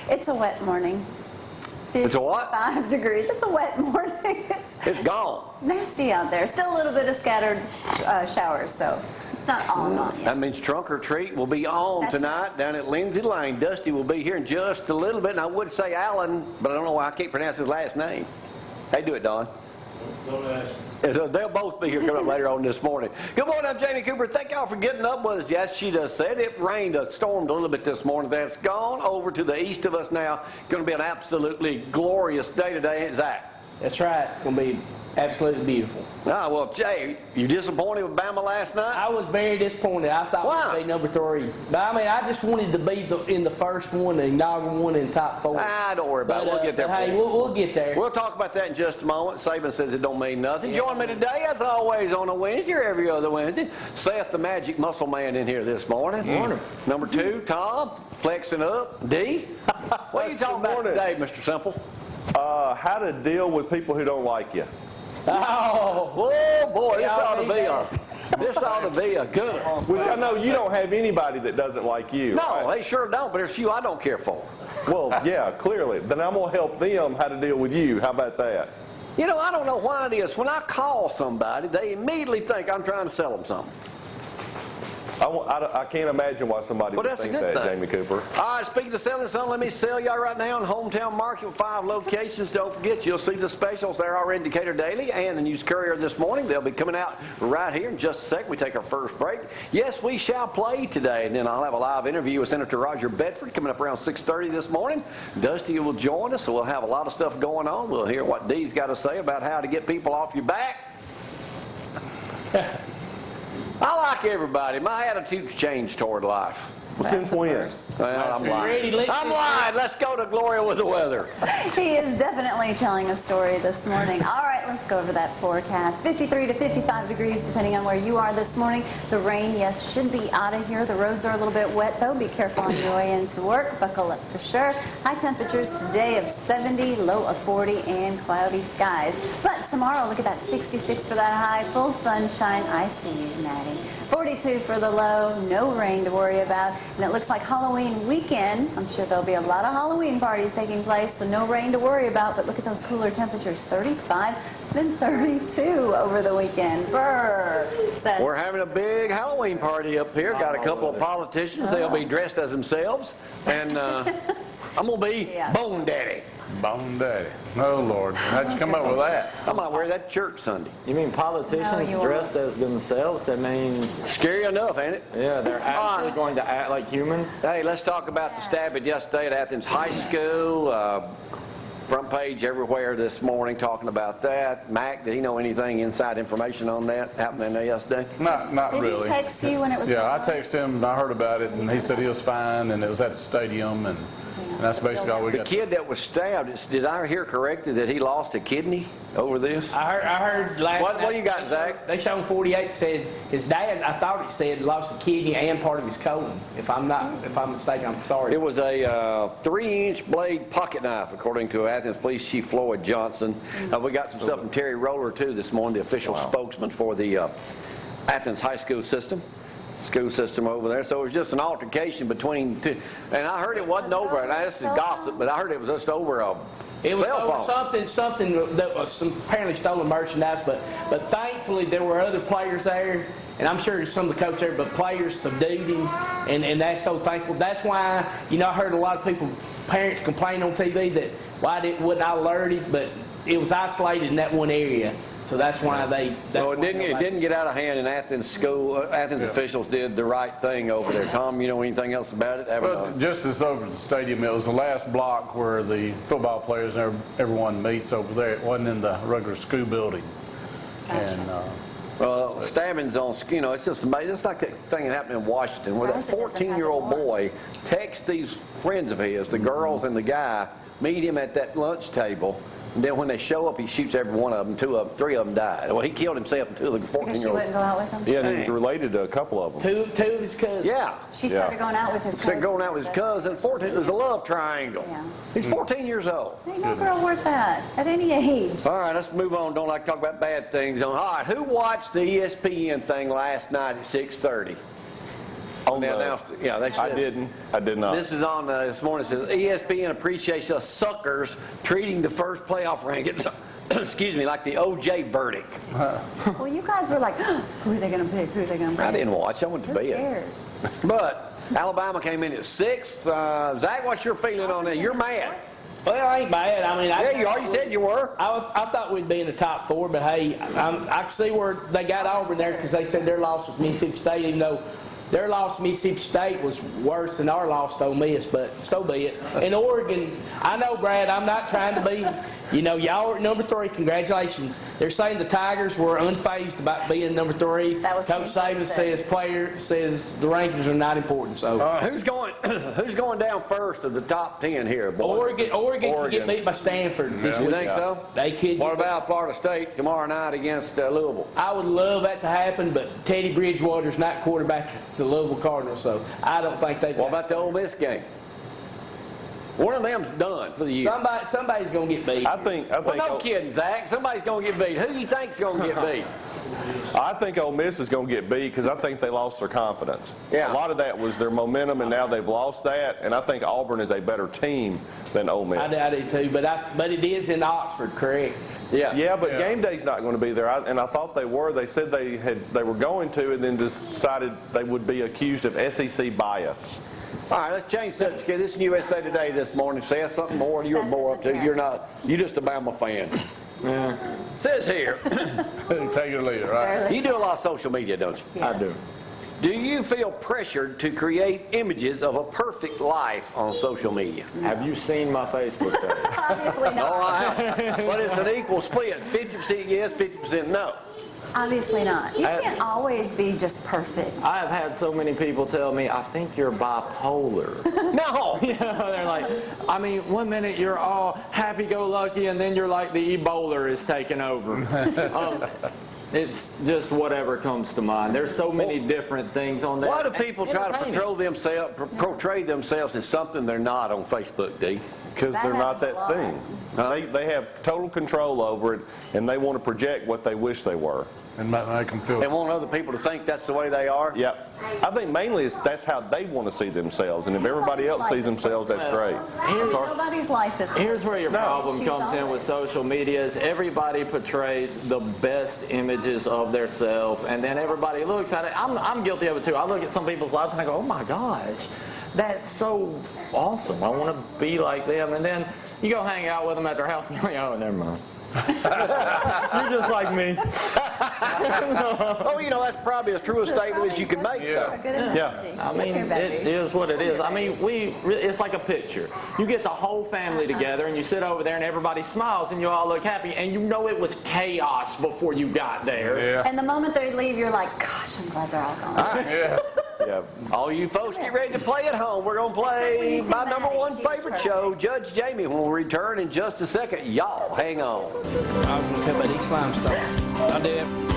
It's a wet morning. It's a what? 5 degrees. It's a wet morning. It's gone. Nasty out there. Still a little bit of scattered showers, so it's not all gone yet. That means Trunk or Treat will be on tonight down at Lindsay Lane. Dusty will be here in just a little bit, and I would say Alan, but I don't know why I can't pronounce his last name. Hey, do it, Don. Don't ask. So they'll both be here coming up later on this morning. Good morning, I'm Jamie Cooper. Thank y'all for getting up with us. Yes, she just said it rained, stormed a little bit this morning. That's gone over to the east of us now. Going to be an absolutely glorious day today, ain't it, Zach? That's right. It's going to be absolutely beautiful. Ah, well, Jay, you disappointed with Bama last night? I was very disappointed. I thought Why? we'd be number 3. But, I mean, I just wanted to be in the first one, the inaugural one in top 4. Don't worry about it. We'll get there. Hey, we'll get there. We'll talk about that in just a moment. Saban says it don't mean nothing. Join me today, as always, on a Wednesday or every other Wednesday. Seth, the magic muscle man, in here this morning. Morning. Number 2, Tom, flexing up. D, what are you talking about today, Mr. Simple? How to deal with people who don't like you. Oh boy, this ought to be a good one. Which I know you don't have anybody that doesn't like you. No, right? they sure don't, but there's a few I don't care for. Well, yeah, clearly. Then I'm going to help them how to deal with you. How about that? You know, I don't know why it is. When I call somebody, they immediately think I'm trying to sell them something. I can't imagine why somebody would think that, Jamie Cooper. All right, speaking of selling something, let me sell y'all right now in the hometown market with 5 locations. Don't forget, you'll see the specials there already, Decatur Daily and the News Courier this morning. They'll be coming out right here in just a sec. We take our first break. Yes, we shall play today, and then I'll have a live interview with Senator Roger Bedford coming up around 6:30 this morning. Dusty will join us, so we'll have a lot of stuff going on. We'll hear what Dee's got to say about how to get people off your back. I like everybody. My attitude's changed toward life. Since when? Well, I'm lying. I'm lying. Let's go to Gloria with the weather. He is definitely telling a story this morning. All right, let's go over that forecast. 53 to 55 degrees, depending on where you are this morning. The rain, yes, should be out of here. The roads are a little bit wet, though. Be careful on your way into work. Buckle up for sure. High temperatures today of 70, low of 40, and cloudy skies. But tomorrow, look at that, 66 for that high. Full sunshine. I see you, Maddie. 42 for the low. No rain to worry about. And it looks like Halloween weekend. I'm sure there'll be a lot of Halloween parties taking place, so no rain to worry about. But look at those cooler temperatures, 35, then 32 over the weekend. Brr. Seth. We're having a big Halloween party up here. Got a couple of politicians. They'll be dressed as themselves. And I'm going to be Bone Daddy. Bone Daddy. Oh, Lord. How'd you come up with that? I might wear that to church Sunday. You mean politicians dressed as themselves? That means... Scary enough, ain't it? Yeah, they're actually going to act like humans. Hey, let's talk about the stabbing yesterday at Athens High School. Front page everywhere this morning talking about that. Mac, did he know anything, inside information on that happening there yesterday? Not really. Did he text you when it was Yeah, going I on? texted him and I heard about it, and he said he was fine, and it was at the stadium, and that's basically all we The got. kid that was stabbed, did I hear correctly that he lost a kidney over this? I heard last night. What do you got, Zach? They showed 48 said his dad, I thought it said, lost a kidney and part of his colon. If I'm mistaken, I'm sorry. It was a 3-inch blade pocket knife, according to Athens Police Chief Floyd Johnson. We got some stuff from Terry Roller, too, this morning, the official spokesman for the Athens High School system over there. So it was just an altercation between two. And I heard it wasn't over, and this is gossip, but I heard it was just over a It was cell phone. something that was some apparently stolen merchandise, but thankfully there were other players there, and I'm sure some of the coaches there, but players subdued him, and that's so thankful. That's why, I heard a lot of people, parents complain on TV that why wasn't I alerted, but it was isolated in that one area. So that's why they. So it didn't get out of hand in Athens school. Athens officials did the right thing over there. Tom, you know anything else about it? Well, just as over at the stadium, it was the last block where the football players and everyone meets over there. It wasn't in the regular school building. Gotcha. And Well, stabbings on, it's just amazing. It's like that thing that happened in Washington where that 14-year-old boy texts these friends of his, the girls and the guy, meet him at that lunch table. And then when they show up, he shoots every one of them. 2 of them, 3 of them died. Well, he killed himself and 2 of the 14-year-olds. Because she wouldn't go out with him? Yeah, and he's related to a couple of them. Two of his cousins. Yeah. She started going out with his cousin. Started going out with his cousin. 14, it was a love triangle. Yeah. He's 14 years old. Ain't no girl worth that at any age. All right, let's move on. Don't like to talk about bad things. All right, who watched the ESPN thing last night at 6:30? They announced it. Yeah, they said. I did not. This is on this morning. It says ESPN appreciates us suckers treating the first playoff rankings, excuse me, like the OJ verdict. Well, you guys were like, who are they going to pick? Who are they going to pick? I didn't watch. I went to Who bed. cares? But Alabama came in at 6th. Zach, what's your feeling on that? You're mad. Well, I ain't mad. I mean, Yeah, you are. You said you were. I thought we'd be in the top 4, but hey, I can see where they got Auburn there because they said their loss was Mississippi State, even though their loss to Mississippi State was worse than our loss to Ole Miss, but so be it. In Oregon, I know, Brad, I'm not trying to be, y'all are at number 3. Congratulations. They're saying the Tigers were unfazed about being number 3. That was Coach Saban says the rankings are not important. So Who's going down first of the top 10 here, boy? Oregon can get beat by Stanford this You week. think so? They could. What about Florida State tomorrow night against Louisville? I would love that to happen, but Teddy Bridgewater's not quarterback the Louisville Cardinals, so I don't think they've. What about the Ole Miss game? One of them's done for the year. Somebody's going to get beat. I think. Well, no kidding, Zach. Somebody's going to get beat. Who do you think's going to get beat? I think Ole Miss is going to get beat because I think they lost their confidence. Yeah. A lot of that was their momentum, and now they've lost that. And I think Auburn is a better team than Ole Miss. I do too, but it is in Oxford, correct? Yeah. Yeah, but game day's not going to be there, and I thought they were. They said they were going to, and then decided they would be accused of SEC bias. All right, let's change subject. This is USA Today this morning. Seth, something more you're Seth more up to. isn't here. You're just a Bama fan. Yeah, Says here, Take it or leave it, right? Barely. you do a lot of social media, don't you? Yes. I do. Do you feel pressured to create images of a perfect life on social media? Have you seen my Facebook page? Obviously No, not. I haven't. But it's an equal split. 50% yes, 50% no. Obviously not. You can't always be just perfect. I have had so many people tell me, I think you're bipolar. No. They're like, I mean, one minute you're all happy-go-lucky, and then you're like the Ebola is taking over. It's just whatever comes to mind. There's so many different things on there. Why do people try to Entertaining. portray themselves as something they're not on Facebook, D? Because That they're not happens a that lot. thing. They have total control over it, and they want to project what they wish they were. And make them feel. They want other people to think that's the way they are? Yep. I think mainly that's how they want to see themselves, and if everybody else sees themselves, that's great. Nobody's life is Here's where your problem She's comes in with always- social media is everybody portrays the best images of their self, and then everybody looks at it. I'm guilty of it too. I look at some people's lives and I go, oh my gosh, that's so awesome. I want to be like them. And then you go hang out with them at their house and you're like, oh, never mind. You're just like me. Oh, that's probably as true a statement as you can make. Yeah. Good analogy. I mean, it is what it is. I mean, it's like a picture. You get the whole family together and you sit over there and everybody smiles and you all look happy and you know it was chaos before you got there. Yeah. And the moment they leave, you're like, gosh, I'm glad they're all gone. Yeah. Yeah. All you folks get ready to play at home. We're going to Except when play you see my Maddie, number one she was favorite perfect. show, Judge Jamie, when we return in just a second. Y'all hang on. I was going to tell about these slime stuff. I did.